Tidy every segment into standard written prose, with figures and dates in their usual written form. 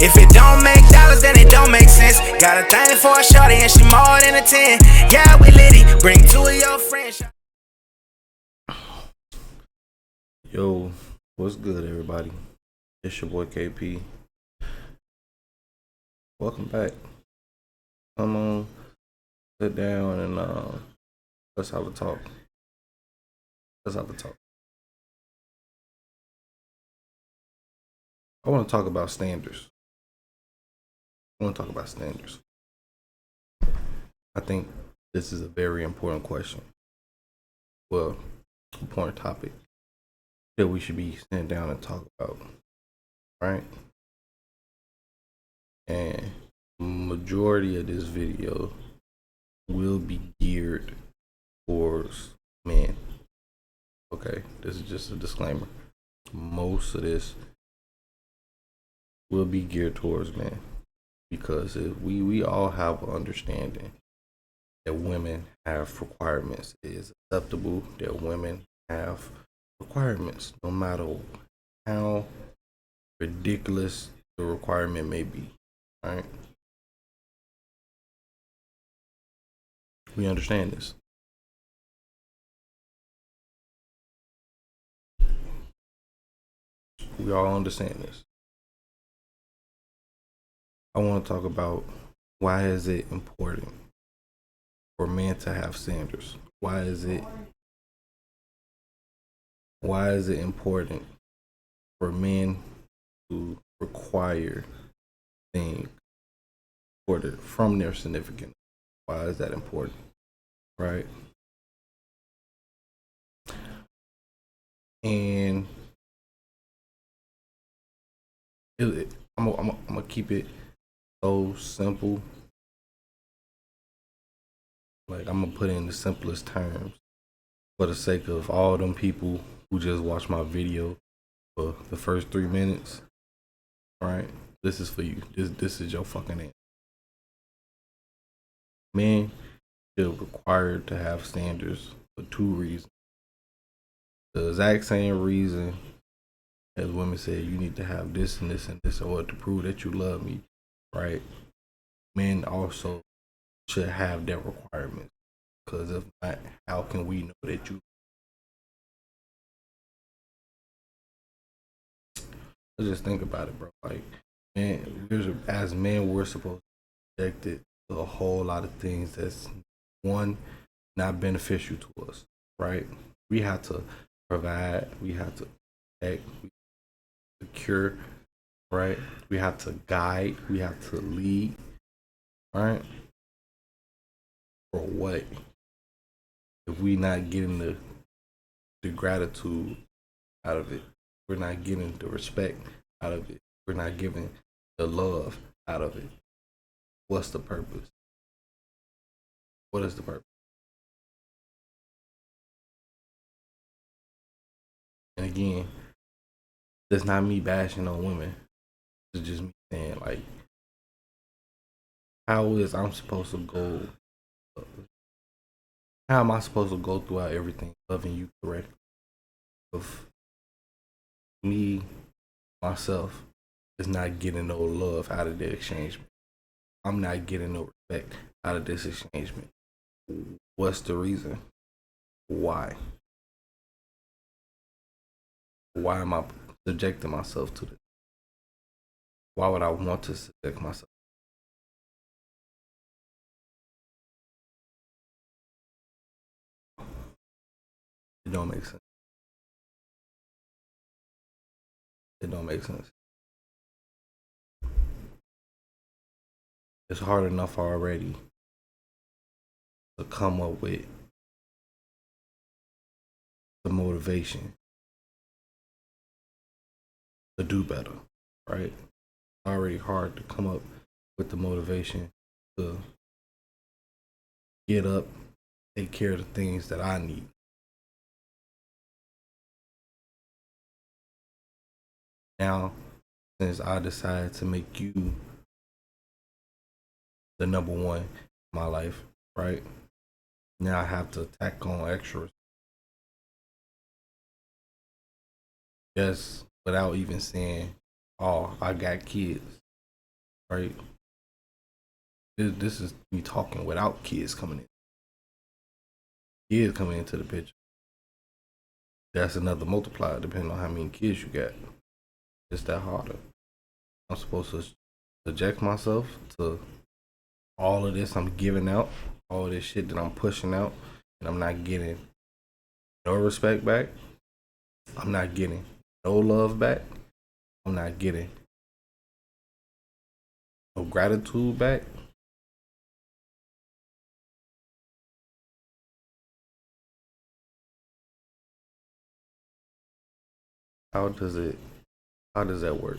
If it don't make dollars, then it don't make sense. Got a thing for a shorty and she more than a 10. Yeah, we litty, bring two of your friends. Yo, what's good, everybody? It's your boy KP. Welcome back. Come on, sit down and let's have a talk. I want to talk about standards. I think this is a very important question. Well, important topic that we should be sitting down and talk about, right? And majority of this video will be geared towards men. Okay, this is just a disclaimer. Most of this will be geared towards men because we all have an understanding that women have requirements. It is acceptable that women have requirements, no matter how ridiculous the requirement may be. Right? We understand this. We all understand this. I want to talk about why is it important for men to have standards? Why is it important for men to require things from their significant? Why is that important? Right? And I'm gonna keep it so simple. Like, I'm gonna put it in the simplest terms for the sake of all them people who just watched my video for the first 3 minutes. Right? This is for you. This is your fucking answer. Men feel required to have standards for 2 reasons. The exact same reason as women say you need to have this and this and this in order to prove that you love me, right? Men also should have that requirement, because if not, how can we know that you? Let's just think about it, bro. Like, man, as men, we're supposed to be subjected to a whole lot of things that's, one, not beneficial to us, right? We have to provide, we have to protect, secure, right? We have to guide, we have to lead, right? For what? If we not getting the gratitude out of it, we're not getting the respect out of it, we're not giving the love out of it. What's the purpose? What is the purpose? And again, it's not me bashing on women. It's just me saying, like, how am I supposed to go throughout everything loving you correctly if me, myself, is not getting no love out of the exchange? I'm not getting no respect out of this exchange. What's the reason? Why? Why am I subjecting myself to this? Why would I want to subject myself? It don't make sense. It don't make sense. It's hard enough already to come up with the motivation to do better, right? Already hard to come up with the motivation to get up, take care of the things that I need. Now, since I decided to make you the number one in my life, right? Now I have to tack on extras just without even saying, oh, I got kids. right? This is me talking without kids coming in. Kids coming into the picture. That's another multiplier depending on how many kids you got. It's that harder. I'm supposed to subject myself to all of this I'm giving out, all of this shit that I'm pushing out, and I'm not getting no respect back. I'm not getting no love back. I'm not getting no gratitude back. How does that work?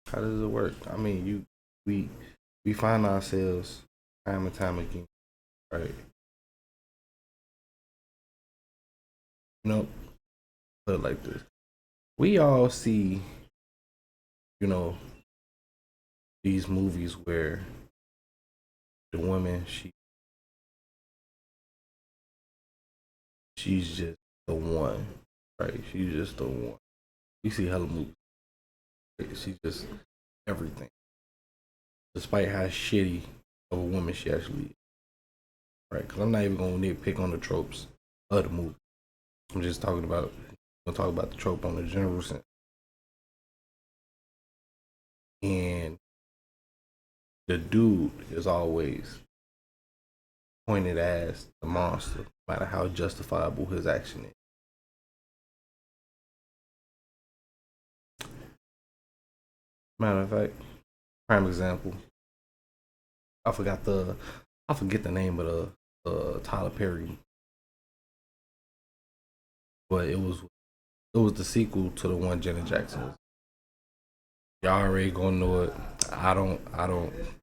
How does it work? I mean, we find ourselves time and time again, right? You know, put it like this. We all see, you know, these movies where the woman she's just the one, right? She's just the one. We see hella movies. She's just everything. Despite how shitty of a woman she actually is. Right? Because I'm not even going to nitpick on the tropes of the movie. I'm just talking about, I'm talk about the trope on the general sense. And the dude is always pointed as the monster, no matter how justifiable his action is. Matter of fact, prime example. I forget the name of the Tyler Perry, but it was the sequel to the one Janet Jackson was. Y'all already gonna know it. I don't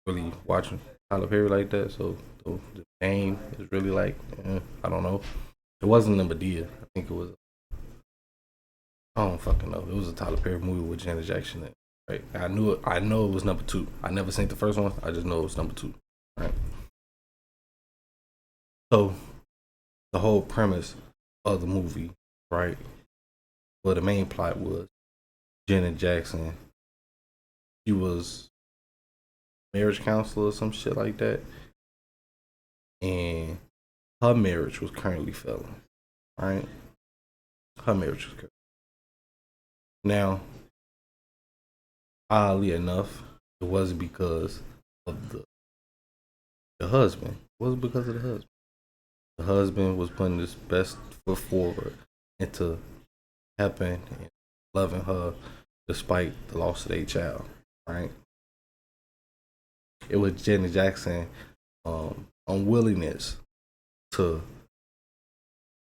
really watch Tyler Perry like that, so the name is really like I don't know. It wasn't a Medea. I think it was. I don't fucking know. It was a Tyler Perry movie with Janet Jackson in it. Right? I knew it. I know it was number 2. I never seen the first one. I just know it was number 2. Right. So the whole premise of the movie, right? Well, the main plot was Janet Jackson. She was marriage counselor or some shit like that, and her marriage was currently failing. Right? Her marriage was currently. Now, oddly enough, it wasn't because of the husband. It wasn't because of the husband. The husband was putting his best foot forward into helping and loving her despite the loss of their child, right? It was Janet Jackson unwillingness to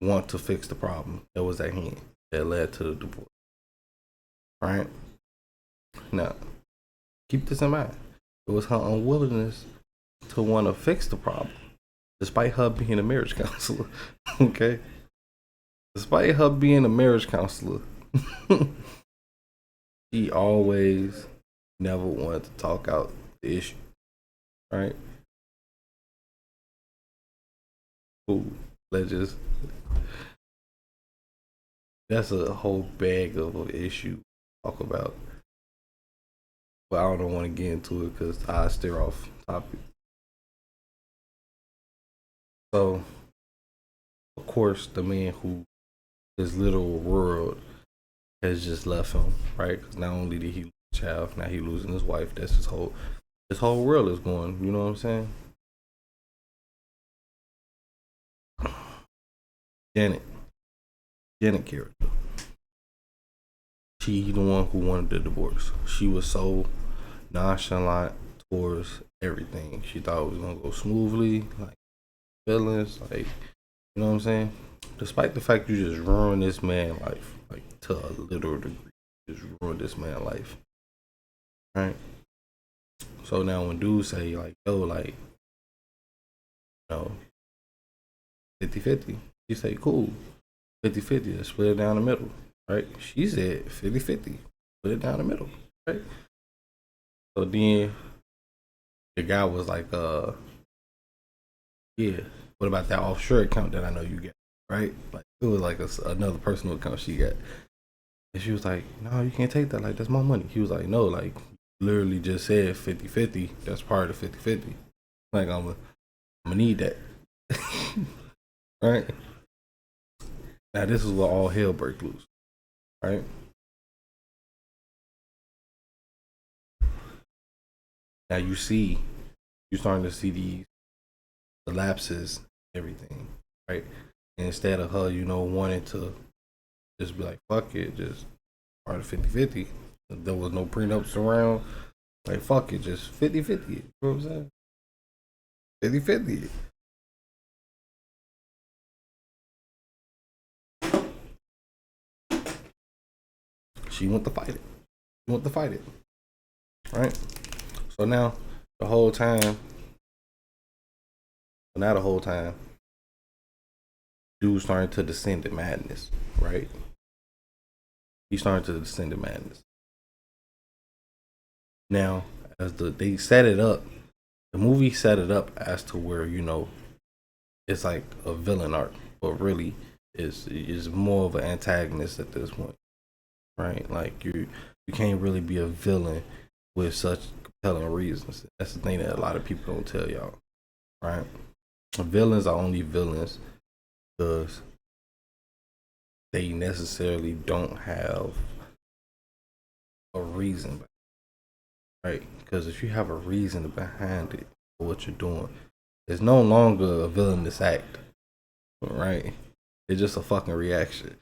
want to fix the problem that was at hand that led to the divorce, right? Now, keep this in mind. It was her unwillingness to want to fix the problem, despite her being a marriage counselor. Okay? Despite her being a marriage counselor, she always never wanted to talk out the issue. Right? Cool. That's a whole bag of an issue to talk about. But I don't want to get into it because I steer off topic. So, of course, the man who his little world has just left him, right? Because not only did he lose a child, now he losing his wife. That's his whole world is going. You know what I'm saying? Janet character. She the one who wanted the divorce. She was so nonchalant towards everything. She thought it was gonna go smoothly, like feelings, like you know what I'm saying? Despite the fact you just ruined this man's life, like to a literal degree. Just ruined this man's life. Right? So now when dudes say like, yo, like, you know, 50-50, you say, cool, 50-50, let's split it down the middle. Right? She said 50-50, split it down the middle. Right? So then the guy was like, yeah, what about that offshore account that I know you get? Right? Like it was like another personal account she got. And she was like, no, you can't take that. Like, that's my money. He was like, no, like, literally just said 50-50. That's part of 50-50. Like I'm gonna need that. Right? Now this is where all hell break loose. Right? Now you're starting to see these lapses, everything, right? And instead of her, wanting to just be like, fuck it, just part of 50-50. There was no prenups around. Like, fuck it, just 50-50. You know what I'm saying? 50-50. She went to fight it. Right? So now, the whole time, dude's starting to descend to madness, right? He's starting to descend to madness. Now, as they set it up, the movie set it up as to where it's like a villain arc, but really is more of an antagonist at this point, right? Like you can't really be a villain with such compelling reasons. That's the thing that a lot of people don't tell y'all, right? Villains are only villains because they necessarily don't have a reason, right? Because if you have a reason behind it for what you're doing, it's no longer a villainous act, right? It's just a fucking reaction.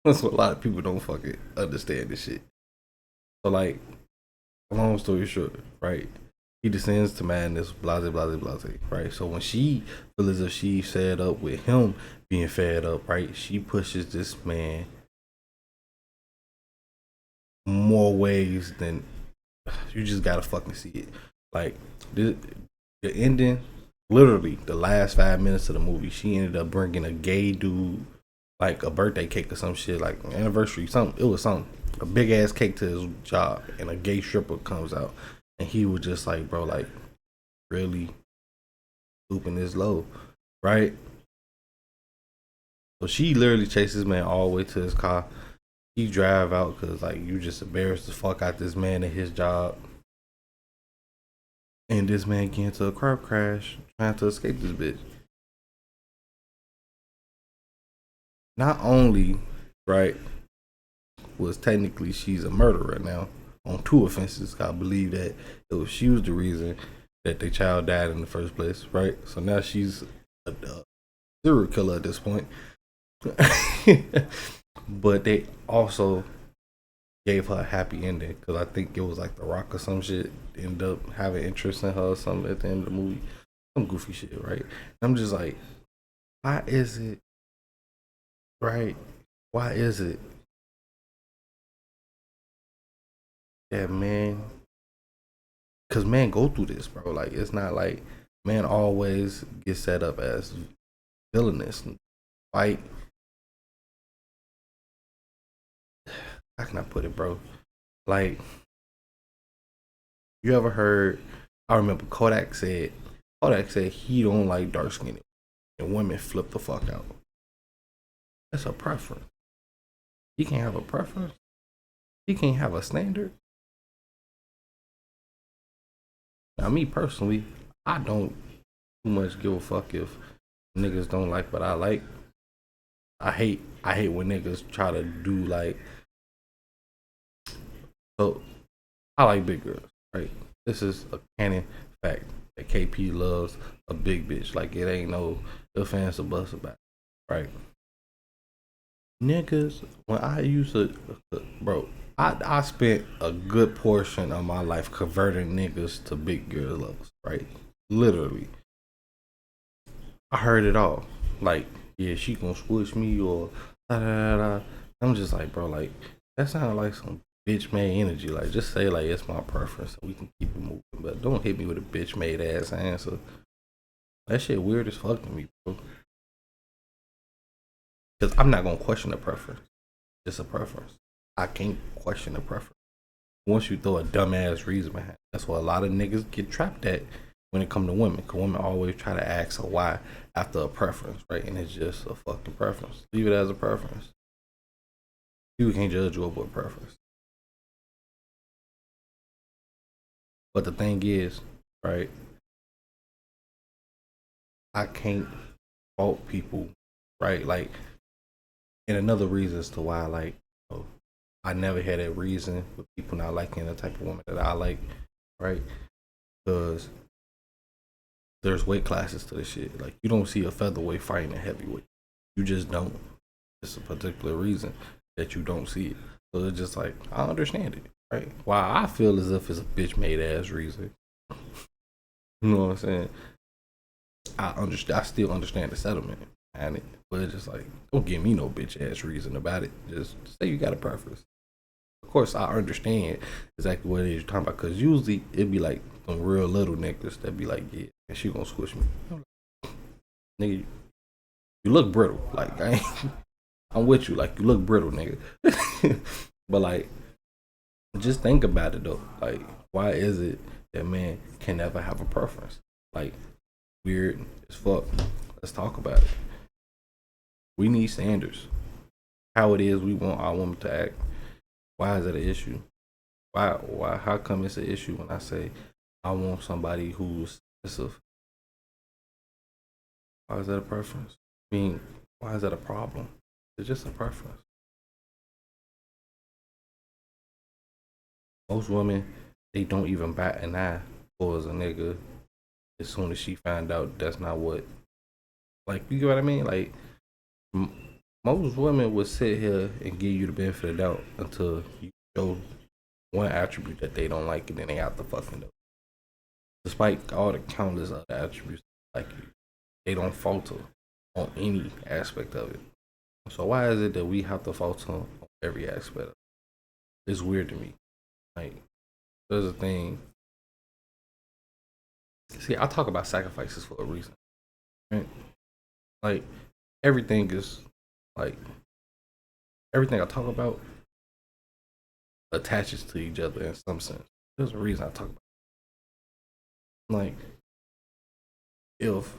That's what a lot of people don't fucking understand this shit. So, like, long story short, right? He descends to madness, blase, blase, blase, right? So when she feels as if she's fed up with him being fed up, right? She pushes this man more ways than you just gotta fucking see it. Like, the ending, literally the last 5 minutes of the movie, she ended up bringing a gay dude, like a birthday cake or some shit, like anniversary, something. It was something, a big ass cake to his job, and a gay stripper comes out, and he was just like, bro, like, really looping this low, right? So she literally chases man all the way to his car. He drive out because, like, you just embarrassed the fuck out this man at his job. And this man get into a car crash trying to escape this bitch. Not only, right, was technically she's a murderer now on 2 offenses. I believe that she was the reason that their child died in the first place, right? So now she's a serial killer at this point. But they also gave her a happy ending because I think it was like The Rock or some shit ended up having interest in her or something at the end of the movie. Some goofy shit, right? I'm just like, why is it, right? Why is it that man? Because man go through this, bro. Like, it's not like man always gets set up as villainous. Fight. How can I put it, bro? Like, you ever heard? I remember Kodak said he don't like dark skinned, and women flip the fuck out. That's a preference. He can't have a preference. He can't have a standard. Now, me personally, I don't too much give a fuck if niggas don't like what I like. I hate when niggas try to do like. So I like big girls, right? This is a canon fact that KP loves a big bitch. Like, it ain't no ifs, ands, or buts about it, right? Niggas, when I used to, bro, I spent a good portion of my life converting niggas to big girl lovers, right? Literally. I heard it all. Like, yeah, she gonna squish me or da da da. I'm just like, bro, like, that sounds like some bitch made energy. Like, just say like it's my preference so we can keep it moving. But don't hit me with a bitch made ass answer. That shit weird as fuck to me, bro. Cause I'm not gonna question the preference. It's a preference. I can't question the preference. Once you throw a dumbass reason behind it, that's what a lot of niggas get trapped at when it come to women. Cause women always try to ask a why after a preference, right? And it's just a fucking preference. Leave it as a preference. You can't judge you over a preference. But the thing is, right? I can't fault people, right? Like, and another reason as to why, like, you know, I never had that reason with people not liking the type of woman that I like, right? Because there's weight classes to this shit. Like, you don't see a featherweight fighting a heavyweight. You just don't. It's a particular reason that you don't see it. So it's just like, I understand it, right? Why I feel as if it's a bitch made ass reason. You know what I'm saying? I understand. I still understand the settlement and it, but it's just like, don't give me no bitch ass reason about it. Just say you got a preference. Of course, I understand exactly what it is you're talking about, because usually it'd be like some real little niggas that be like, yeah, and she gonna squish me. I'm like, nigga, you look brittle. Like, I'm with you. Like, you look brittle, nigga. But like, just think about it though. Like, why is it that men can never have a preference? Like, weird as fuck. Let's talk about it. We need standards. How it is we want our woman to act. Why is that an issue? Why how come it's an issue when I say I want somebody who's submissive? Why is that a preference? I mean, why is that a problem? It's just a preference. Most women, they don't even bat an eye towards a nigga as soon as she find out that's not what, like, you get what I mean? Like, most women would sit here and give you the benefit of the doubt until you show one attribute that they don't like, and then they out the fucking door. Despite all the countless other attributes like you, they don't falter on any aspect of it. So why is it that we have to falter on every aspect of it? It's weird to me. Like, there's a thing. See, I talk about sacrifices for a reason. Right? Like, everything is like, everything I talk about attaches to each other in some sense. There's a reason I talk about it. Like, if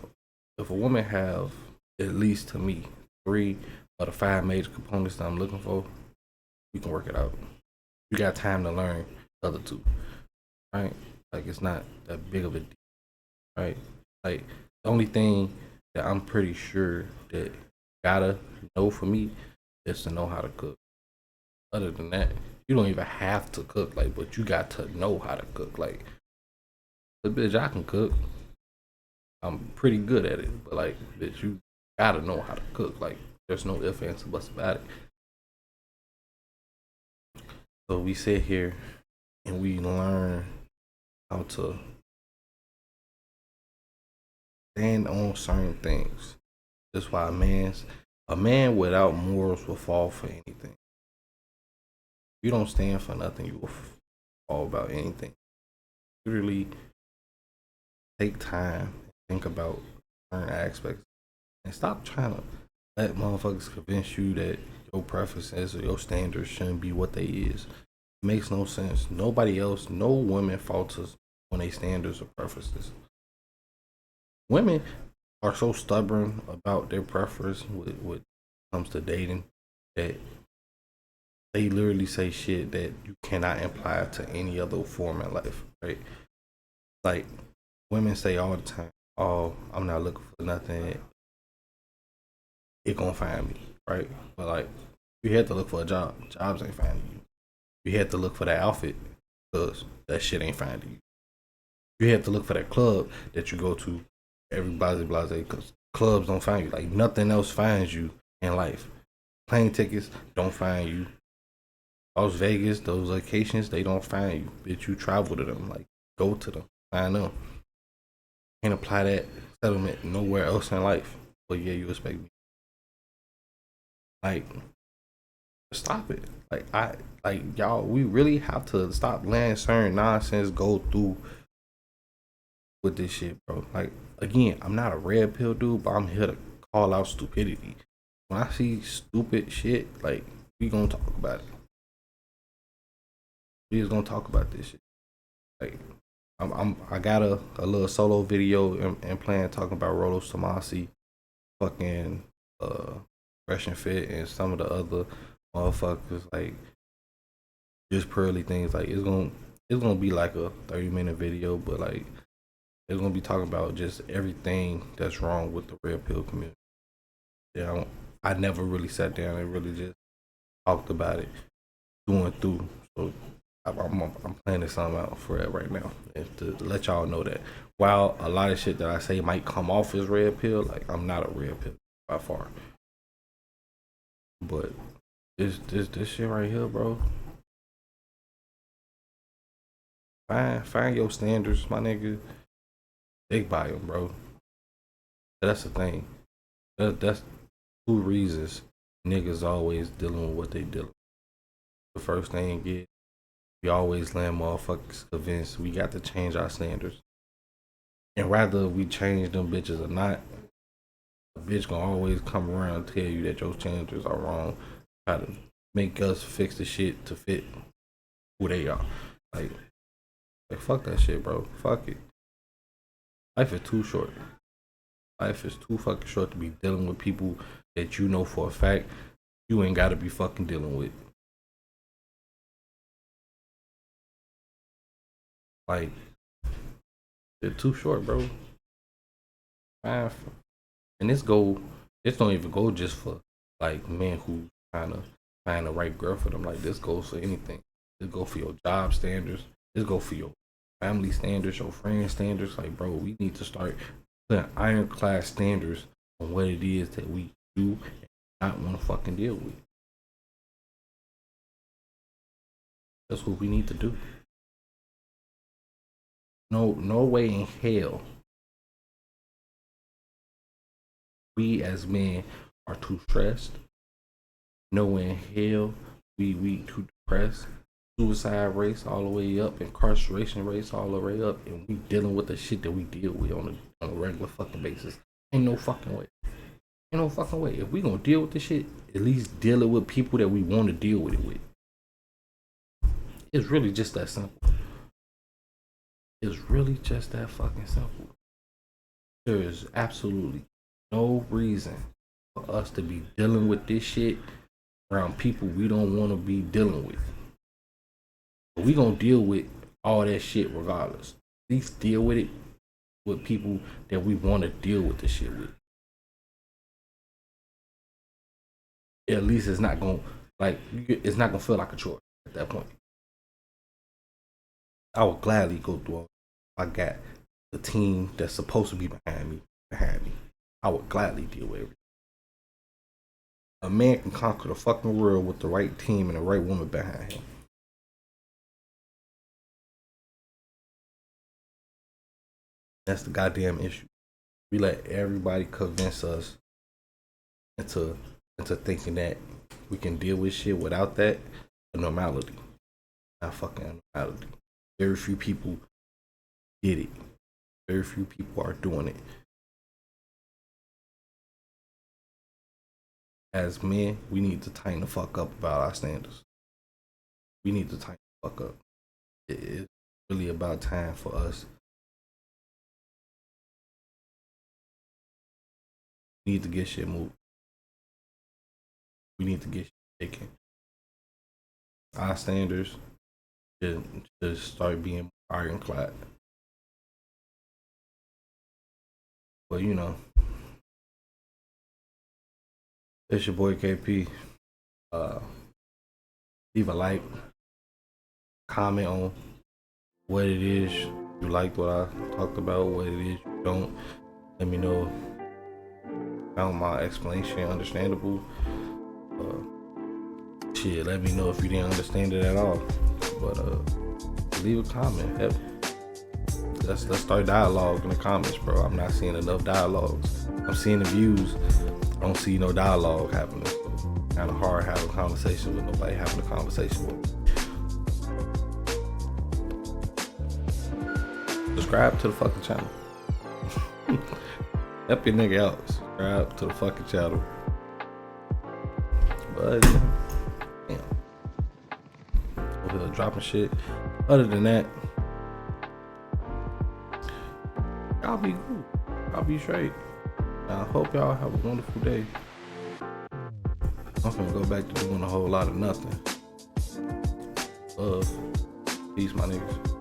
a woman have, at least to me, 3 of the 5 major components that I'm looking for, we can work it out. You got time to learn the other 2, right? Like, it's not that big of a deal, right? Like, the only thing that I'm pretty sure that gotta know for me is to know how to cook. Other than that, you don't even have to cook, like, but you got to know how to cook. Like, the bitch, I can cook. I'm pretty good at it, but like, bitch, you gotta know how to cook. Like, there's no ifs, ands, or buts about it. So we sit here and we learn how to stand on certain things. That's why a man without morals will fall for anything. If you don't stand for nothing, you will fall about anything. Literally take time, think about certain aspects, and stop trying to let motherfuckers convince you that your preferences or your standards shouldn't be what they is. It makes no sense. Nobody else, no woman falters when they standards or preferences. Women are so stubborn about their preference when it comes to dating that they literally say shit that you cannot apply to any other form in life, right? Like, women say all the time, oh, I'm not looking for nothing, it gonna find me, right? But like, you had to look for a job, jobs ain't finding you. You had to look for that outfit, because that shit ain't finding you. You had to look for that club that you go to, every blase, because clubs don't find you. Like, nothing else finds you in life. Plane tickets don't find you. Las Vegas, those locations, they don't find you. Bitch, you travel to them. Like, go to them. Find them. Can't apply that settlement nowhere else in life. But yeah, you expect me. Like, stop it. Like y'all, we really have to stop letting certain nonsense go through with this shit, bro. Like, again, I'm not a red pill dude, but I'm here to call out stupidity. When I see stupid shit, like, we gonna talk about it. We just gonna talk about this shit. Like, I got a little solo video and plan talking about Rolo Tomasi, fucking Fresh and Fit, and some of the other motherfuckers, like, just pearly things. Like, it's gonna, it's gonna be like a 30-minute video, but like it's gonna be talking about just everything that's wrong with the red pill community. Yeah, I never really sat down and really just talked about it going through. So I'm planning something out for that right now, and to let y'all know that while a lot of shit that I say might come off as red pill, like I'm not a red pill by far. But this shit right here, bro. Find your standards, my nigga. Stick by them, bro. That's the thing. That's 2 reasons niggas always dealing with what they dealing with. The first thing is, we always land motherfuckers convinced we got to change our standards. And rather we change them bitches or not, a bitch gonna always come around and tell you that your standards are wrong. Try to make us fix the shit to fit who they are. Like fuck that shit, bro. Fuck it. Life is too short. Life is too fucking short to be dealing with people that you know for a fact you ain't gotta be fucking dealing with. Like, they're too short, bro. And this don't even go just for like men who trying to find the right girl for them. Like, this goes for anything. This go for your job standards. This go for your family standards, your friend standards. Like, bro, we need to start putting ironclad standards on what it is that we do and not want to fucking deal with. That's what we need to do. No way in hell we as men are too stressed. No way in hell we too depressed. Suicide rates all the way up, incarceration rates all the way up, and we dealing with the shit that we deal with on a regular fucking basis. Ain't no fucking way. Ain't no fucking way. If we gonna deal with this shit, at least deal it with people that we want to deal with it with. It's really just that simple. It's really just that fucking simple. There is absolutely no reason for us to be dealing with this shit around people we don't want to be dealing with. But we gonna deal with all that shit regardless. At least deal with it with people that we want to deal with the shit with. At least it's not gonna feel like a chore at that point. I would gladly go through all. I got the team that's supposed to be behind me. I would gladly deal with everything. A man can conquer the fucking world with the right team and the right woman behind him. That's the goddamn issue. We let everybody convince us into thinking that we can deal with shit without that. A normality. Not fucking normality. Very few people did it. Very few people are doing it. As men, we need to tighten the fuck up about our standards. We need to tighten the fuck up. It's really about time for us. We need to get shit moved. We need to get shit taken. Our standards should start being ironclad. But you know, it's your boy KP. Leave a like, comment on what it is you liked, what I talked about, what it is you don't. Let me know. Found my explanation understandable. Shit, let me know if you didn't understand it at all. But leave a comment. Hell, let's start dialogue in the comments, bro. I'm not seeing enough dialogues. I'm seeing the views. I don't see no dialogue happening. So kind of hard having a conversation with nobody having a conversation with me. Subscribe to the fucking channel. Help your nigga out. Subscribe to the fucking channel. But damn, over here dropping shit. Other than that, y'all be good. Y'all be straight. I hope y'all have a wonderful day. I'm gonna go back to doing a whole lot of nothing. Love. Peace, my niggas.